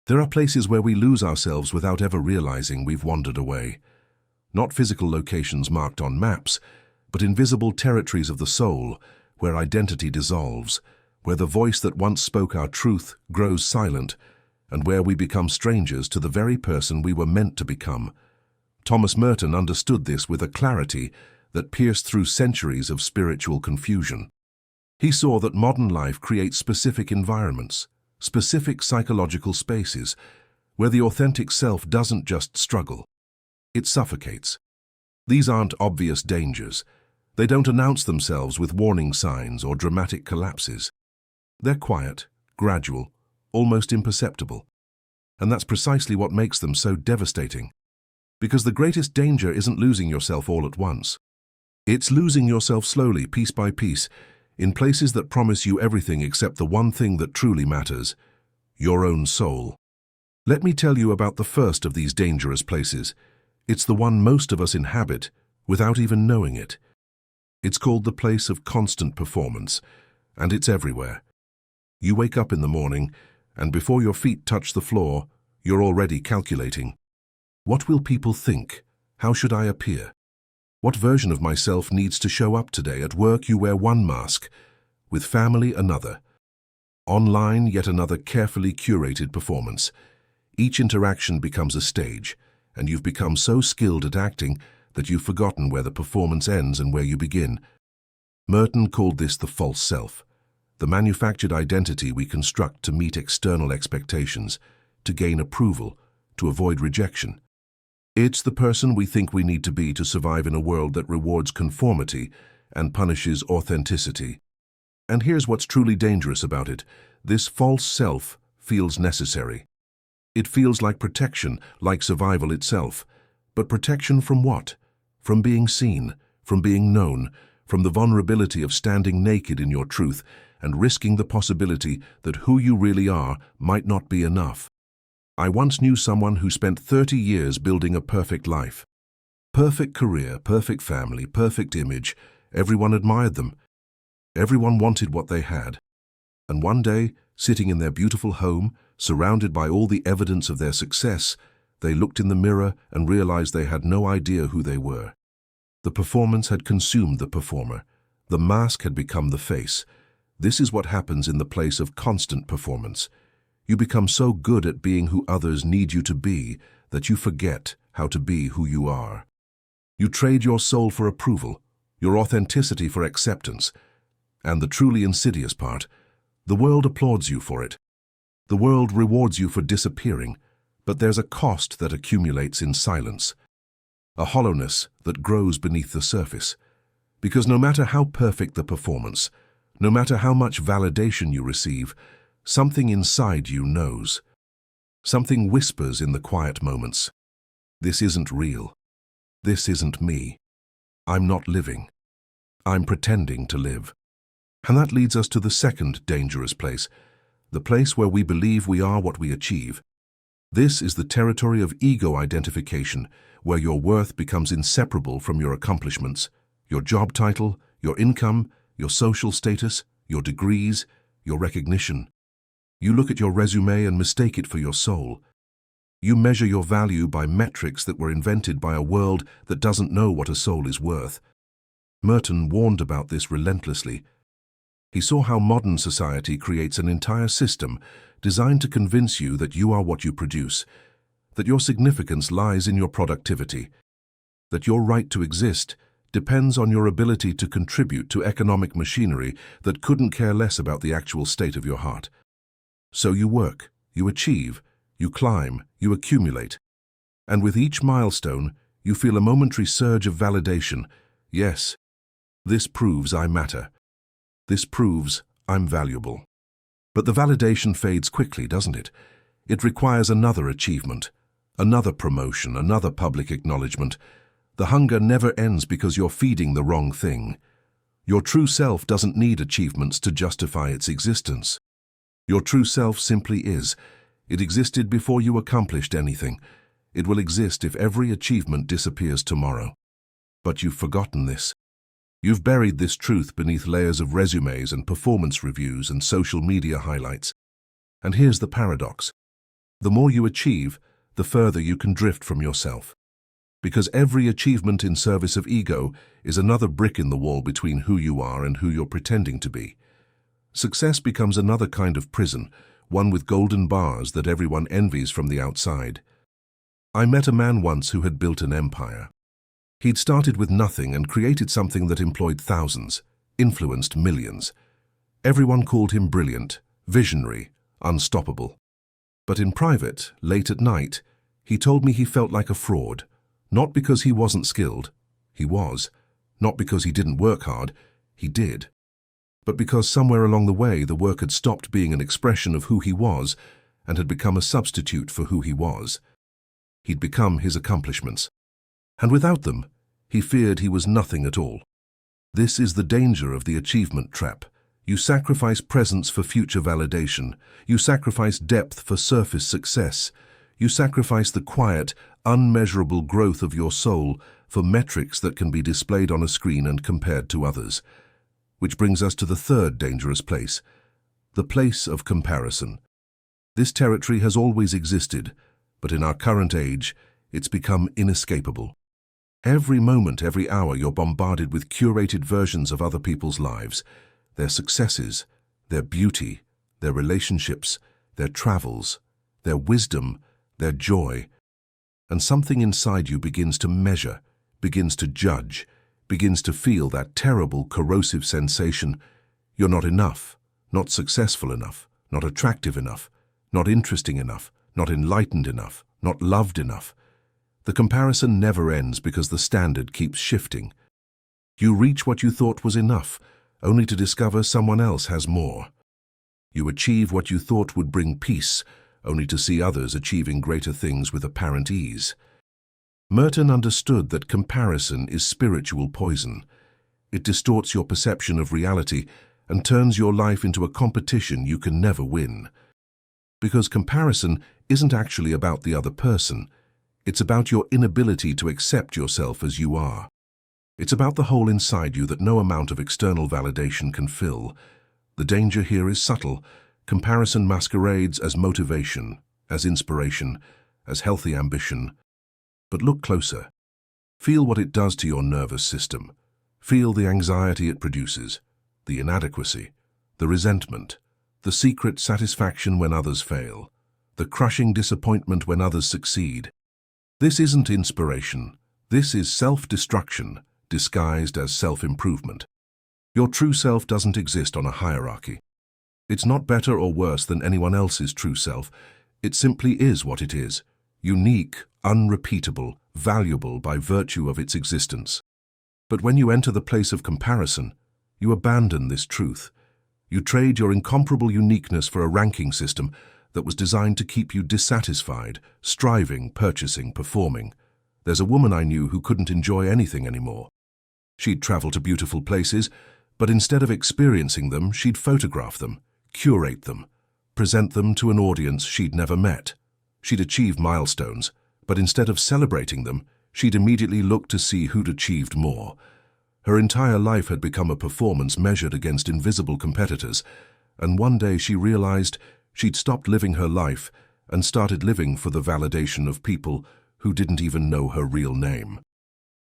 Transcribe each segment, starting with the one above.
There are places where we lose ourselves without ever realizing we've wandered away. Not physical locations marked on maps, but invisible territories of the soul, where identity dissolves, where the voice that once spoke our truth grows silent, and where we become strangers to the very person we were meant to become. Thomas Merton understood this with a clarity that pierced through centuries of spiritual confusion. He saw that modern life creates specific environments, specific psychological spaces, where the authentic self doesn't just struggle, it suffocates. These aren't obvious dangers. They don't announce themselves with warning signs or dramatic collapses. They're quiet, gradual, almost imperceptible. And that's precisely what makes them so devastating. Because the greatest danger isn't losing yourself all at once. It's losing yourself slowly, piece by piece, in places that promise you everything except the one thing that truly matters, your own soul. Let me tell you about the first of these dangerous places. It's the one most of us inhabit without even knowing it. It's called the place of constant performance, and it's everywhere. You wake up in the morning, and before your feet touch the floor, you're already calculating. What will people think? How should I appear? What version of myself needs to show up today? At work you wear one mask, with family another. Online yet another carefully curated performance. Each interaction becomes a stage, and you've become so skilled at acting that you've forgotten where the performance ends and where you begin. Merton called this the false self, the manufactured identity we construct to meet external expectations, to gain approval, to avoid rejection. It's the person we think we need to be to survive in a world that rewards conformity and punishes authenticity. And here's what's truly dangerous about it. This false self feels necessary. It feels like protection, like survival itself. But protection from what? From being seen, from being known, from the vulnerability of standing naked in your truth and risking the possibility that who you really are might not be enough. I once knew someone who spent 30 years building a perfect life. Perfect career, perfect family, perfect image. Everyone admired them. Everyone wanted what they had. And one day, sitting in their beautiful home, surrounded by all the evidence of their success, they looked in the mirror and realized they had no idea who they were. The performance had consumed the performer. The mask had become the face. This is what happens in the place of constant performance. You become so good at being who others need you to be that you forget how to be who you are. You trade your soul for approval, your authenticity for acceptance. And the truly insidious part, the world applauds you for it. The world rewards you for disappearing, but there's a cost that accumulates in silence. A hollowness that grows beneath the surface. Because no matter how perfect the performance, no matter how much validation you receive, something inside you knows. Something whispers in the quiet moments. This isn't real. This isn't me. I'm not living. I'm pretending to live. And that leads us to the second dangerous place, the place where we believe we are what we achieve. This is the territory of ego identification, where your worth becomes inseparable from your accomplishments, your job title, your income, your social status, your degrees, your recognition. You look at your resume and mistake it for your soul. You measure your value by metrics that were invented by a world that doesn't know what a soul is worth. Merton warned about this relentlessly. He saw how modern society creates an entire system designed to convince you that you are what you produce, that your significance lies in your productivity, that your right to exist depends on your ability to contribute to economic machinery that couldn't care less about the actual state of your heart. So you work, you achieve, you climb, you accumulate. And with each milestone, you feel a momentary surge of validation. Yes, this proves I matter. This proves I'm valuable. But the validation fades quickly, doesn't it? It requires another achievement, another promotion, another public acknowledgement. The hunger never ends because you're feeding the wrong thing. Your true self doesn't need achievements to justify its existence. Your true self simply is. It existed before you accomplished anything. It will exist if every achievement disappears tomorrow. But you've forgotten this. You've buried this truth beneath layers of resumes and performance reviews and social media highlights. And here's the paradox. The more you achieve, the further you can drift from yourself. Because every achievement in service of ego is another brick in the wall between who you are and who you're pretending to be. Success becomes another kind of prison, one with golden bars that everyone envies from the outside. I met a man once who had built an empire. He'd started with nothing and created something that employed thousands, influenced millions. Everyone called him brilliant, visionary, unstoppable. But in private, late at night, he told me he felt like a fraud. Not because he wasn't skilled, he was. Not because he didn't work hard, he did. But because somewhere along the way the work had stopped being an expression of who he was and had become a substitute for who he was. He'd become his accomplishments. And without them, he feared he was nothing at all. This is the danger of the achievement trap. You sacrifice presence for future validation. You sacrifice depth for surface success. You sacrifice the quiet, unmeasurable growth of your soul for metrics that can be displayed on a screen and compared to others. Which brings us to the third dangerous place, the place of comparison. This territory has always existed, but in our current age, it's become inescapable. Every moment, every hour, you're bombarded with curated versions of other people's lives, their successes, their beauty, their relationships, their travels, their wisdom, their joy. And something inside you begins to measure, begins to judge, begins to feel that terrible, corrosive sensation. You're not enough, not successful enough, not attractive enough, not interesting enough, not enlightened enough, not loved enough. The comparison never ends because the standard keeps shifting. You reach what you thought was enough, only to discover someone else has more. You achieve what you thought would bring peace, only to see others achieving greater things with apparent ease. Merton understood that comparison is spiritual poison. It distorts your perception of reality and turns your life into a competition you can never win. Because comparison isn't actually about the other person. It's about your inability to accept yourself as you are. It's about the hole inside you that no amount of external validation can fill. The danger here is subtle. Comparison masquerades as motivation, as inspiration, as healthy ambition. But look closer. Feel what it does to your nervous system. Feel the anxiety it produces, the inadequacy, the resentment, the secret satisfaction when others fail, the crushing disappointment when others succeed. This isn't inspiration. This is self-destruction, disguised as self-improvement. Your true self doesn't exist on a hierarchy. It's not better or worse than anyone else's true self. It simply is what it is, unique, unrepeatable, valuable by virtue of its existence. But when you enter the place of comparison, you abandon this truth. You trade your incomparable uniqueness for a ranking system that was designed to keep you dissatisfied, striving, purchasing, performing. There's a woman I knew who couldn't enjoy anything anymore. She'd travel to beautiful places, but instead of experiencing them, she'd photograph them, curate them, present them to an audience she'd never met. She'd achieve milestones, but instead of celebrating them, she'd immediately look to see who'd achieved more. Her entire life had become a performance measured against invisible competitors, and one day she realized she'd stopped living her life and started living for the validation of people who didn't even know her real name.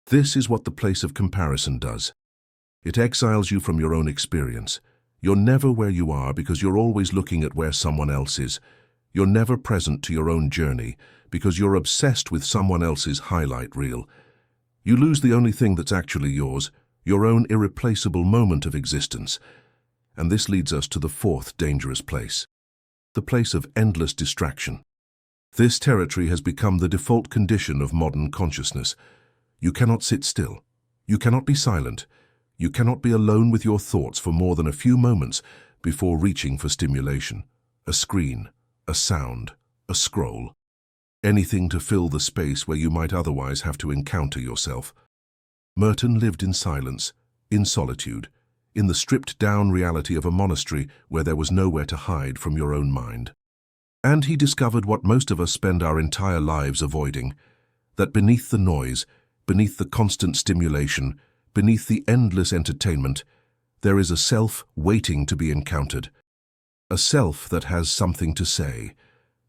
This is what the place of comparison does. It exiles you from your own experience. You're never where you are because you're always looking at where someone else is. You're never present to your own journey because you're obsessed with someone else's highlight reel. You lose the only thing that's actually yours, your own irreplaceable moment of existence. And this leads us to the fourth dangerous place, the place of endless distraction. This territory has become the default condition of modern consciousness. You cannot sit still. You cannot be silent. You cannot be alone with your thoughts for more than a few moments before reaching for stimulation. A screen, a sound, a scroll. Anything to fill the space where you might otherwise have to encounter yourself. Merton lived in silence, in solitude, in the stripped-down reality of a monastery where there was nowhere to hide from your own mind. And he discovered what most of us spend our entire lives avoiding, that beneath the noise, beneath the constant stimulation, beneath the endless entertainment, there is a self waiting to be encountered. A self that has something to say,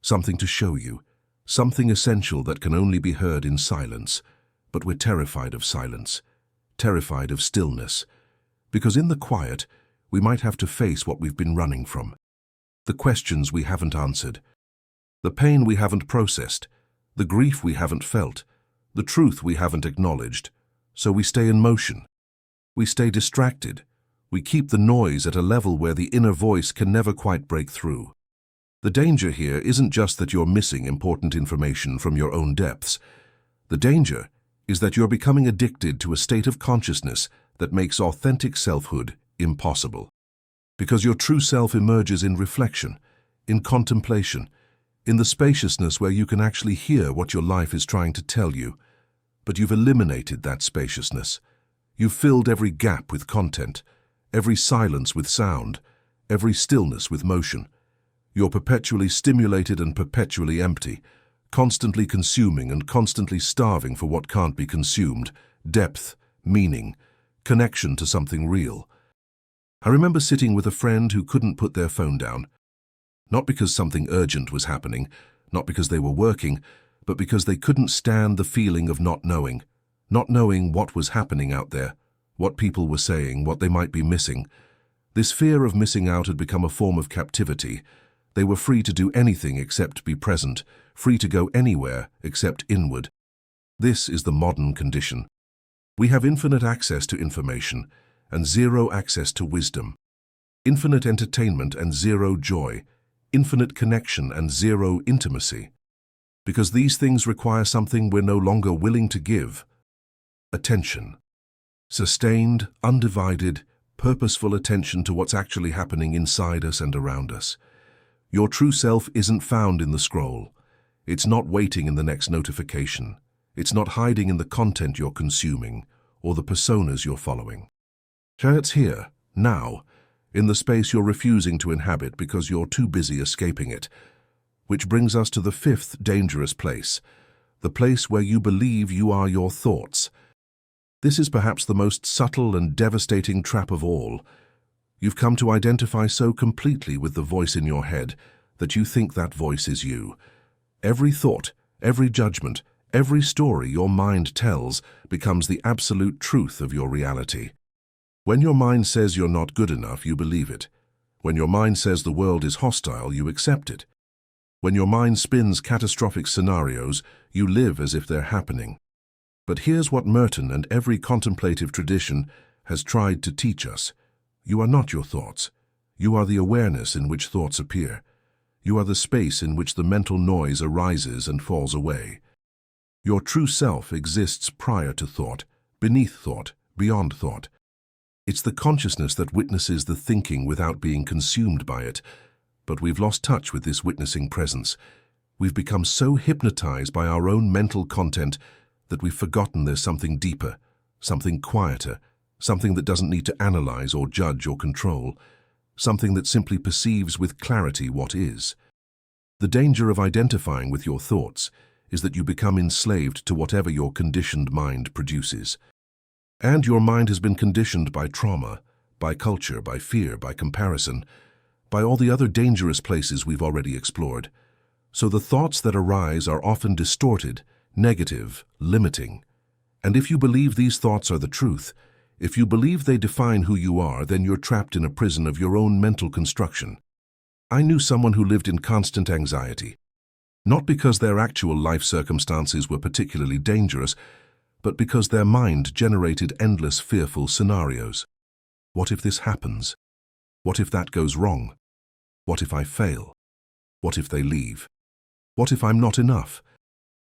something to show you, something essential that can only be heard in silence. But we're terrified of silence, terrified of stillness, because in the quiet, we might have to face what we've been running from. The questions we haven't answered, the pain we haven't processed, the grief we haven't felt, the truth we haven't acknowledged. So we stay in motion. We stay distracted. We keep the noise at a level where the inner voice can never quite break through. The danger here isn't just that you're missing important information from your own depths. The danger is that you're becoming addicted to a state of consciousness that makes authentic selfhood impossible. Because your true self emerges in reflection, in contemplation, in the spaciousness where you can actually hear what your life is trying to tell you. But you've eliminated that spaciousness. You've filled every gap with content, every silence with sound, every stillness with motion. You're perpetually stimulated and perpetually empty, constantly consuming and constantly starving for what can't be consumed: depth, meaning, connection to something real. I remember sitting with a friend who couldn't put their phone down. Not because something urgent was happening, not because they were working, but because they couldn't stand the feeling of not knowing what was happening out there, what people were saying, what they might be missing. This fear of missing out had become a form of captivity. They were free to do anything except be present, free to go anywhere except inward. This is the modern condition. We have infinite access to information and zero access to wisdom, infinite entertainment and zero joy, infinite connection and zero intimacy. Because these things require something we're no longer willing to give: attention. Sustained, undivided, purposeful attention to what's actually happening inside us and around us. Your true self isn't found in the scroll. It's not waiting in the next notification. It's not hiding in the content you're consuming or the personas you're following. It's here, now, in the space you're refusing to inhabit because you're too busy escaping it. Which brings us to the fifth dangerous place, the place where you believe you are your thoughts. This is perhaps the most subtle and devastating trap of all. You've come to identify so completely with the voice in your head that you think that voice is you. Every thought, every judgment, every story your mind tells becomes the absolute truth of your reality. When your mind says you're not good enough, you believe it. When your mind says the world is hostile, you accept it. When your mind spins catastrophic scenarios, you live as if they're happening. But here's what Merton and every contemplative tradition has tried to teach us. You are not your thoughts. You are the awareness in which thoughts appear. You are the space in which the mental noise arises and falls away. Your true self exists prior to thought, beneath thought, beyond thought. It's the consciousness that witnesses the thinking without being consumed by it. But we've lost touch with this witnessing presence. We've become so hypnotized by our own mental content that we've forgotten there's something deeper, something quieter, something that doesn't need to analyze or judge or control, something that simply perceives with clarity what is. The danger of identifying with your thoughts is that you become enslaved to whatever your conditioned mind produces. And your mind has been conditioned by trauma, by culture, by fear, by comparison, by all the other dangerous places we've already explored. So the thoughts that arise are often distorted, negative, limiting. And if you believe these thoughts are the truth, if you believe they define who you are, then you're trapped in a prison of your own mental construction. I knew someone who lived in constant anxiety, not because their actual life circumstances were particularly dangerous, but because their mind generated endless fearful scenarios. What if this happens? What if that goes wrong? What if I fail? What if they leave? What if I'm not enough?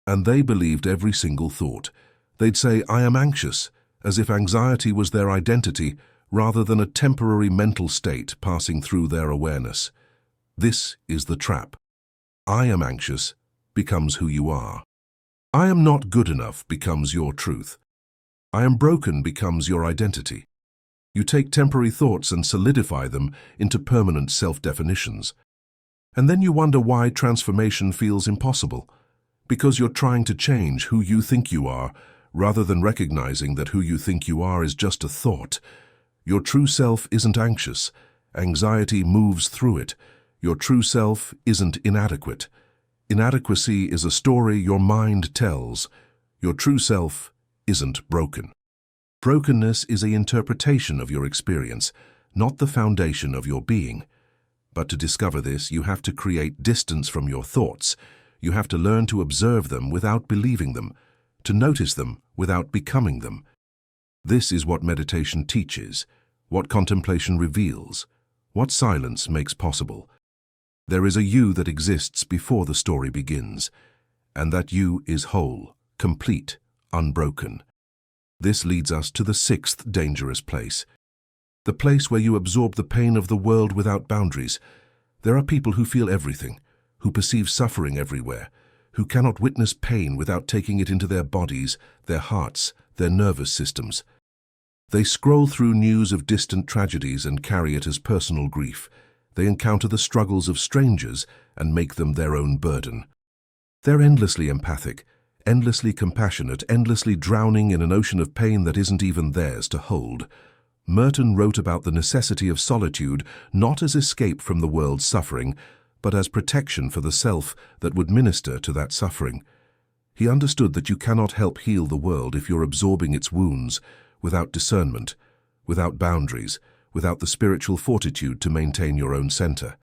And they believed every single thought. They'd say, I am anxious, as if anxiety was their identity rather than a temporary mental state passing through their awareness. This is the trap. I am anxious becomes who you are. I am not good enough becomes your truth. I am broken becomes your identity. You take temporary thoughts and solidify them into permanent self-definitions. And then you wonder why transformation feels impossible. Because you're trying to change who you think you are, rather than recognizing that who you think you are is just a thought. Your true self isn't anxious. Anxiety moves through it. Your true self isn't inadequate. Inadequacy is a story your mind tells. Your true self isn't broken. Brokenness is an interpretation of your experience, not the foundation of your being. But to discover this, you have to create distance from your thoughts. You have to learn to observe them without believing them, to notice them without becoming them. This is what meditation teaches, what contemplation reveals, what silence makes possible. There is a you that exists before the story begins, and that you is whole, complete, unbroken. This leads us to the sixth dangerous place. The place where you absorb the pain of the world without boundaries. There are people who feel everything, who perceive suffering everywhere, who cannot witness pain without taking it into their bodies, their hearts, their nervous systems. They scroll through news of distant tragedies and carry it as personal grief. They encounter the struggles of strangers and make them their own burden. They're endlessly empathic, endlessly compassionate, endlessly drowning in an ocean of pain that isn't even theirs to hold. Merton wrote about the necessity of solitude not as escape from the world's suffering, but as protection for the self that would minister to that suffering. He understood that you cannot help heal the world if you're absorbing its wounds, without discernment, without boundaries, without the spiritual fortitude to maintain your own center.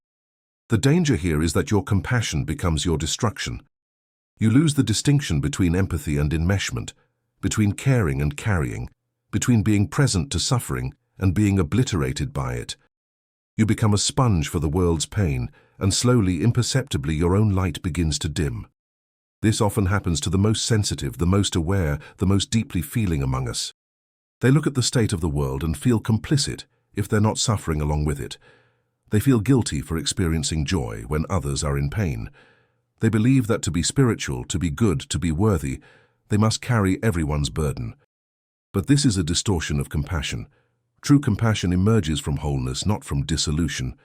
The danger here is that your compassion becomes your destruction. You lose the distinction between empathy and enmeshment, between caring and carrying, between being present to suffering and being obliterated by it. You become a sponge for the world's pain, and slowly, imperceptibly, your own light begins to dim. This often happens to the most sensitive, the most aware, the most deeply feeling among us. They look at the state of the world and feel complicit if they're not suffering along with it. They feel guilty for experiencing joy when others are in pain. They believe that to be spiritual, to be good, to be worthy, they must carry everyone's burden. But this is a distortion of compassion. True compassion emerges from wholeness, not from dissolution.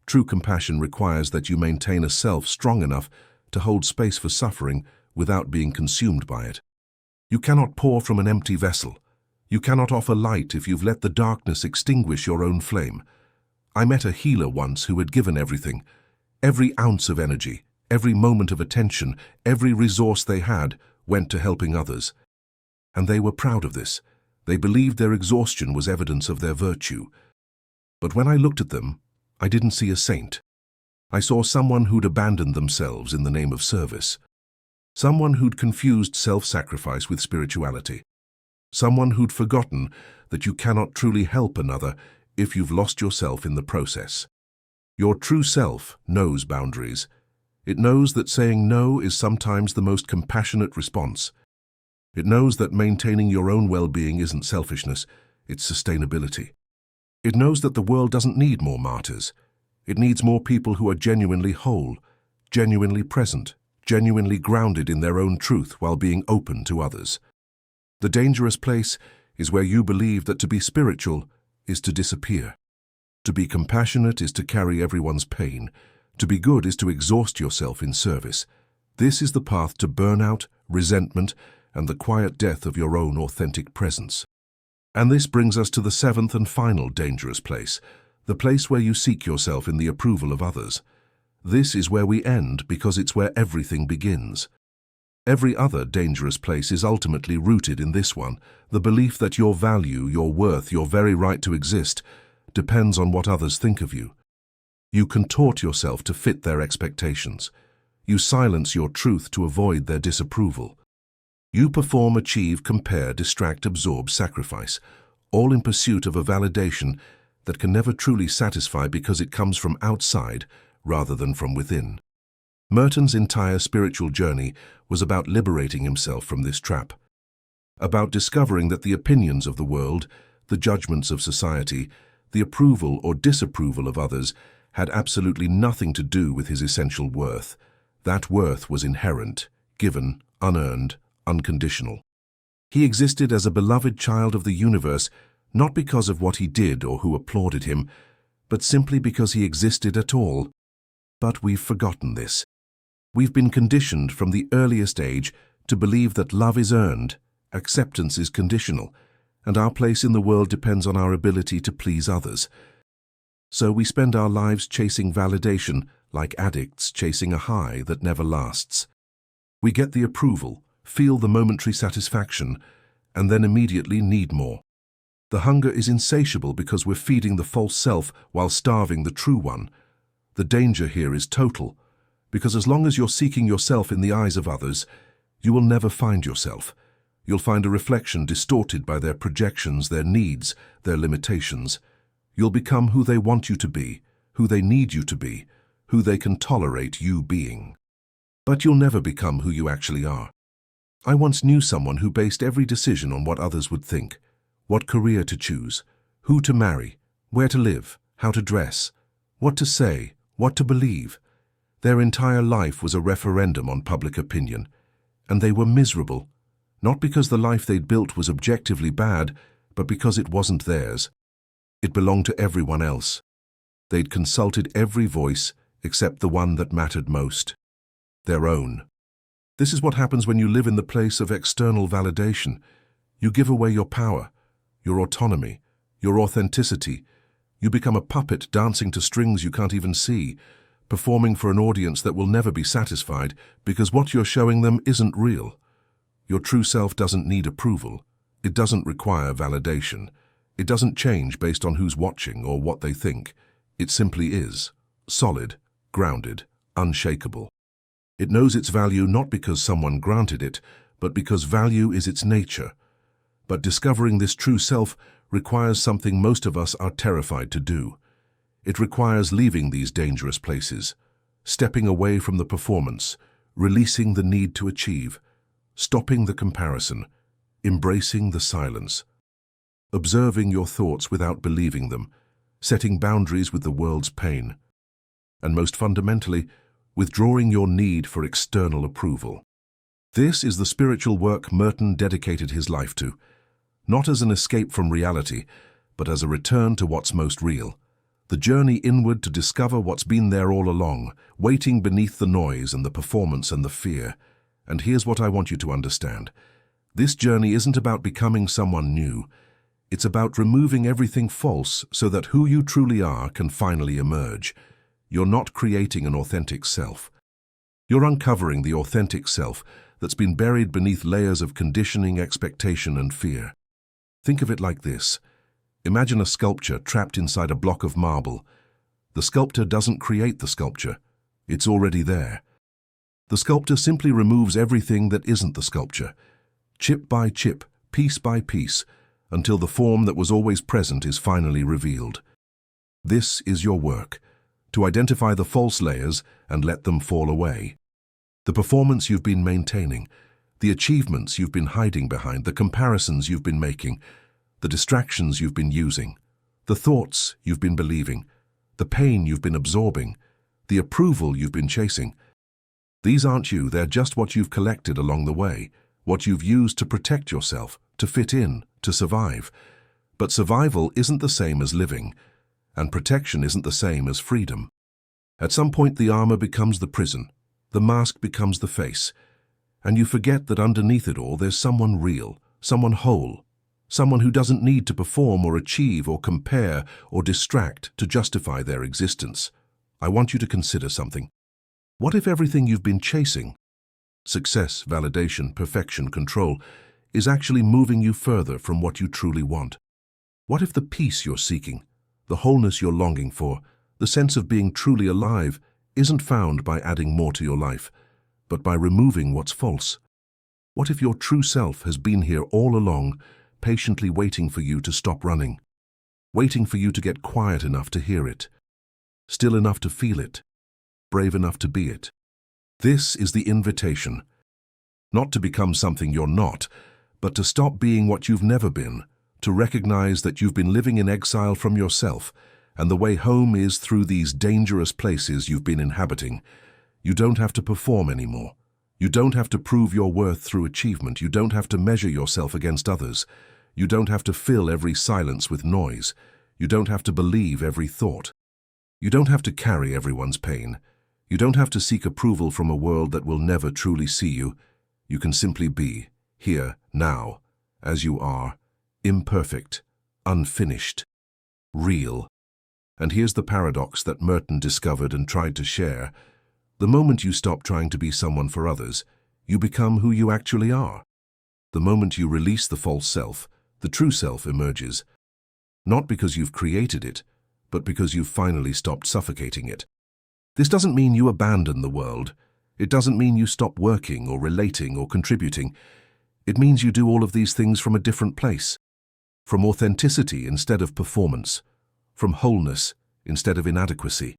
True compassion requires that you maintain a self strong enough to hold space for suffering without being consumed by it. You cannot pour from an empty vessel. You cannot offer light if you've let the darkness extinguish your own flame. I met a healer once who had given everything. Every ounce of energy, every moment of attention, every resource they had went to helping others. And they were proud of this. They believed their exhaustion was evidence of their virtue. But when I looked at them, I didn't see a saint. I saw someone who'd abandoned themselves in the name of service. Someone who'd confused self-sacrifice with spirituality. Someone who'd forgotten that you cannot truly help another if you've lost yourself in the process. Your true self knows boundaries. It knows that saying no is sometimes the most compassionate response. It knows that maintaining your own well-being isn't selfishness, it's sustainability. It knows that the world doesn't need more martyrs. It needs more people who are genuinely whole, genuinely present, genuinely grounded in their own truth while being open to others. The dangerous place is where you believe that to be spiritual is to disappear. To be compassionate is to carry everyone's pain. To be good is to exhaust yourself in service. This is the path to burnout, resentment, and the quiet death of your own authentic presence. And this brings us to the seventh and final dangerous place, the place where you seek yourself in the approval of others. This is where we end because it's where everything begins. Every other dangerous place is ultimately rooted in this one, the belief that your value, your worth, your very right to exist depends on what others think of you. You contort yourself to fit their expectations. You silence your truth to avoid their disapproval. You perform, achieve, compare, distract, absorb, sacrifice, all in pursuit of a validation that can never truly satisfy because it comes from outside rather than from within. Merton's entire spiritual journey was about liberating himself from this trap, about discovering that the opinions of the world, the judgments of society, the approval or disapproval of others had absolutely nothing to do with his essential worth. That worth was inherent, given, unearned, unconditional. He existed as a beloved child of the universe, not because of what he did or who applauded him, but simply because he existed at all. But we've forgotten this. We've been conditioned from the earliest age to believe that love is earned, acceptance is conditional, and our place in the world depends on our ability to please others. So we spend our lives chasing validation like addicts chasing a high that never lasts. We get the approval, feel the momentary satisfaction, and then immediately need more. The hunger is insatiable because we're feeding the false self while starving the true one. The danger here is total, because as long as you're seeking yourself in the eyes of others, you will never find yourself. You'll find a reflection distorted by their projections, their needs, their limitations. You'll become who they want you to be, who they need you to be, who they can tolerate you being. But you'll never become who you actually are. I once knew someone who based every decision on what others would think, what career to choose, who to marry, where to live, how to dress, what to say, what to believe. Their entire life was a referendum on public opinion, and they were miserable, not because the life they'd built was objectively bad, but because it wasn't theirs. It belonged to everyone else. They'd consulted every voice except the one that mattered most, their own. This is what happens when you live in the place of external validation. You give away your power, your autonomy, your authenticity. You become a puppet dancing to strings you can't even see, performing for an audience that will never be satisfied because what you're showing them isn't real. Your true self doesn't need approval. It doesn't require validation. It doesn't change based on who's watching or what they think. It simply is, solid, grounded, unshakable. It knows its value not because someone granted it, but because value is its nature. But discovering this true self requires something most of us are terrified to do. It requires leaving these dangerous places, stepping away from the performance, releasing the need to achieve, stopping the comparison, embracing the silence, observing your thoughts without believing them, setting boundaries with the world's pain, and most fundamentally, withdrawing your need for external approval. This is the spiritual work Merton dedicated his life to, not as an escape from reality, but as a return to what's most real. The journey inward to discover what's been there all along, waiting beneath the noise and the performance and the fear. And here's what I want you to understand. This journey isn't about becoming someone new. It's about removing everything false so that who you truly are can finally emerge. You're not creating an authentic self. You're uncovering the authentic self that's been buried beneath layers of conditioning, expectation, and fear. Think of it like this. Imagine a sculpture trapped inside a block of marble. The sculptor doesn't create the sculpture. It's already there. The sculptor simply removes everything that isn't the sculpture, chip by chip, piece by piece, until the form that was always present is finally revealed. This is your work, to identify the false layers and let them fall away. The performance you've been maintaining, the achievements you've been hiding behind, the comparisons you've been making, the distractions you've been using, the thoughts you've been believing, the pain you've been absorbing, the approval you've been chasing. These aren't you, they're just what you've collected along the way, what you've used to protect yourself, to fit in, to survive. But survival isn't the same as living, and protection isn't the same as freedom. At some point the armor becomes the prison, the mask becomes the face, and you forget that underneath it all there's someone real, someone whole, someone who doesn't need to perform or achieve or compare or distract to justify their existence. I want you to consider something. What if everything you've been chasing, success, validation, perfection, control, is actually moving you further from what you truly want? What if the peace you're seeking, the wholeness you're longing for, the sense of being truly alive, isn't found by adding more to your life, but by removing what's false? What if your true self has been here all along, patiently waiting for you to stop running, waiting for you to get quiet enough to hear it, still enough to feel it, brave enough to be it? This is the invitation, not to become something you're not, but to stop being what you've never been, to recognize that you've been living in exile from yourself, and the way home is through these dangerous places you've been inhabiting. You don't have to perform anymore. You don't have to prove your worth through achievement. You don't have to measure yourself against others. You don't have to fill every silence with noise. You don't have to believe every thought. You don't have to carry everyone's pain. You don't have to seek approval from a world that will never truly see you. You can simply be, here, now, as you are, imperfect, unfinished, real. And here's the paradox that Merton discovered and tried to share. The moment you stop trying to be someone for others, you become who you actually are. The moment you release the false self, the true self emerges. Not because you've created it, but because you've finally stopped suffocating it. This doesn't mean you abandon the world. It doesn't mean you stop working or relating or contributing. It means you do all of these things from a different place. From authenticity instead of performance. From wholeness instead of inadequacy.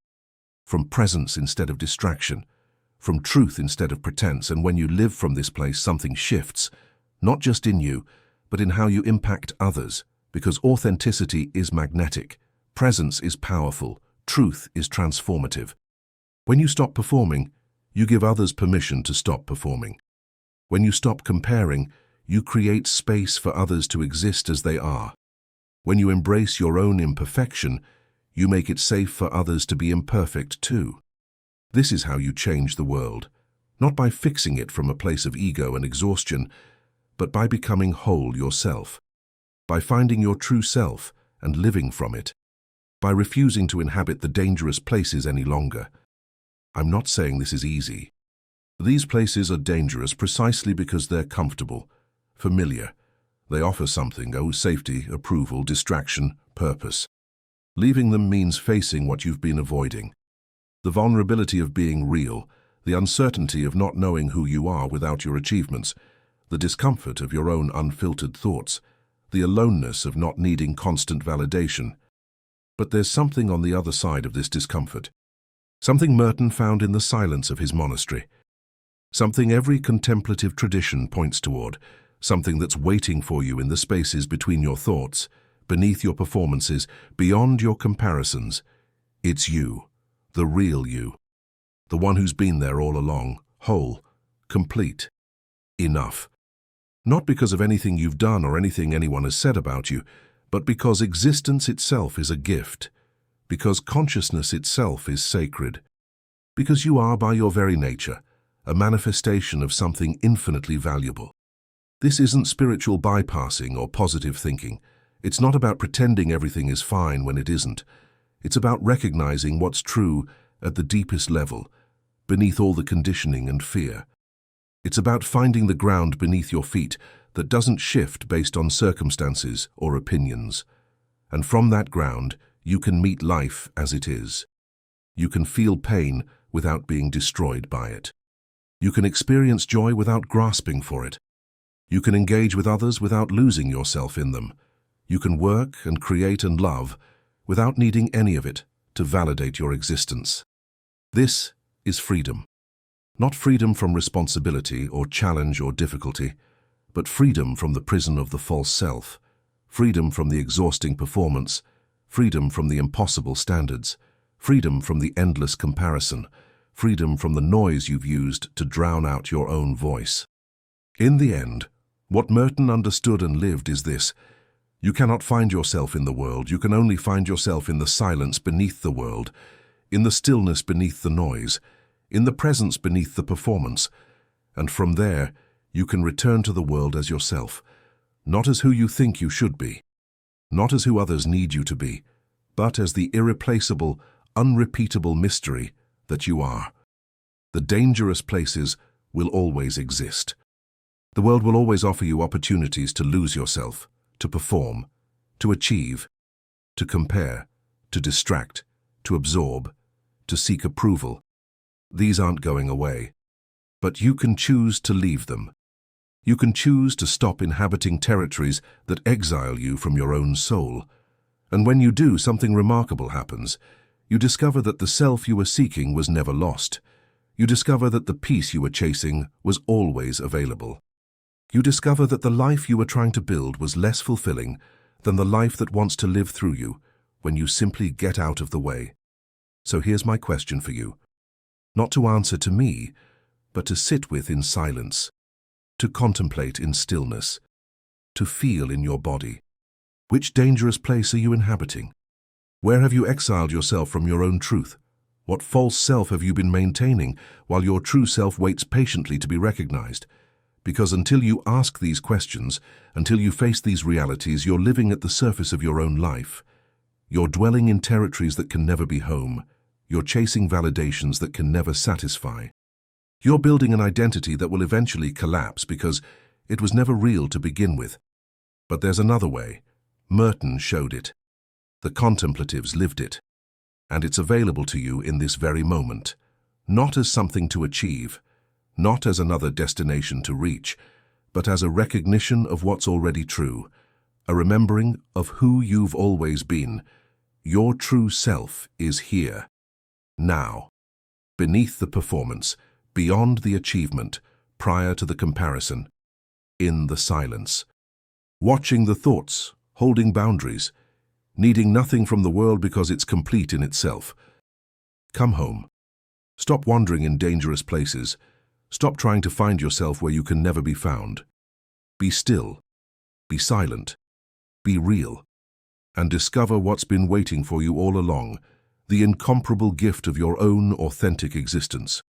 From presence instead of distraction. From truth instead of pretense. And when you live from this place, something shifts. Not just in you, but in how you impact others. Because authenticity is magnetic. Presence is powerful. Truth is transformative. When you stop performing, you give others permission to stop performing. When you stop comparing, you create space for others to exist as they are. When you embrace your own imperfection, you make it safe for others to be imperfect too. This is how you change the world, not by fixing it from a place of ego and exhaustion, but by becoming whole yourself, by finding your true self and living from it, by refusing to inhabit the dangerous places any longer. I'm not saying this is easy. These places are dangerous precisely because they're comfortable, familiar. They offer something, safety, approval, distraction, purpose. Leaving them means facing what you've been avoiding. The vulnerability of being real, the uncertainty of not knowing who you are without your achievements, the discomfort of your own unfiltered thoughts, the aloneness of not needing constant validation. But there's something on the other side of this discomfort. Something Merton found in the silence of his monastery. Something every contemplative tradition points toward. Something that's waiting for you in the spaces between your thoughts, beneath your performances, beyond your comparisons. It's you, the real you. The one who's been there all along, whole, complete, enough. Not because of anything you've done or anything anyone has said about you, but because existence itself is a gift. Because consciousness itself is sacred. Because you are, by your very nature, a manifestation of something infinitely valuable. This isn't spiritual bypassing or positive thinking. It's not about pretending everything is fine when it isn't. It's about recognizing what's true at the deepest level, beneath all the conditioning and fear. It's about finding the ground beneath your feet that doesn't shift based on circumstances or opinions. And from that ground, you can meet life as it is. You can feel pain without being destroyed by it. You can experience joy without grasping for it. You can engage with others without losing yourself in them. You can work and create and love without needing any of it to validate your existence. This is freedom. Not freedom from responsibility or challenge or difficulty, but freedom from the prison of the false self, freedom from the exhausting performance, freedom from the impossible standards, freedom from the endless comparison, freedom from the noise you've used to drown out your own voice. In the end, what Merton understood and lived is this: you cannot find yourself in the world, you can only find yourself in the silence beneath the world, in the stillness beneath the noise, in the presence beneath the performance, and from there you can return to the world as yourself, not as who you think you should be, not as who others need you to be, but as the irreplaceable, unrepeatable mystery that you are. The dangerous places will always exist. The world will always offer you opportunities to lose yourself, to perform, to achieve, to compare, to distract, to absorb, to seek approval. These aren't going away, but you can choose to leave them. You can choose to stop inhabiting territories that exile you from your own soul. And when you do, something remarkable happens. You discover that the self you were seeking was never lost. You discover that the peace you were chasing was always available. You discover that the life you were trying to build was less fulfilling than the life that wants to live through you when you simply get out of the way. So here's my question for you. Not to answer to me, but to sit with in silence, to contemplate in stillness, to feel in your body. Which dangerous place are you inhabiting? Where have you exiled yourself from your own truth? What false self have you been maintaining while your true self waits patiently to be recognized? Because until you ask these questions, until you face these realities, you're living at the surface of your own life. You're dwelling in territories that can never be home. You're chasing validations that can never satisfy. You're building an identity that will eventually collapse because it was never real to begin with. But there's another way. Merton showed it. The contemplatives lived it. And it's available to you in this very moment. Not as something to achieve, not as another destination to reach, but as a recognition of what's already true, a remembering of who you've always been. Your true self is here, now, beneath the performance, beyond the achievement, prior to the comparison, in the silence. Watching the thoughts, holding boundaries, needing nothing from the world because it's complete in itself. Come home. Stop wandering in dangerous places. Stop trying to find yourself where you can never be found. Be still. Be silent. Be real. And discover what's been waiting for you all along, the incomparable gift of your own authentic existence.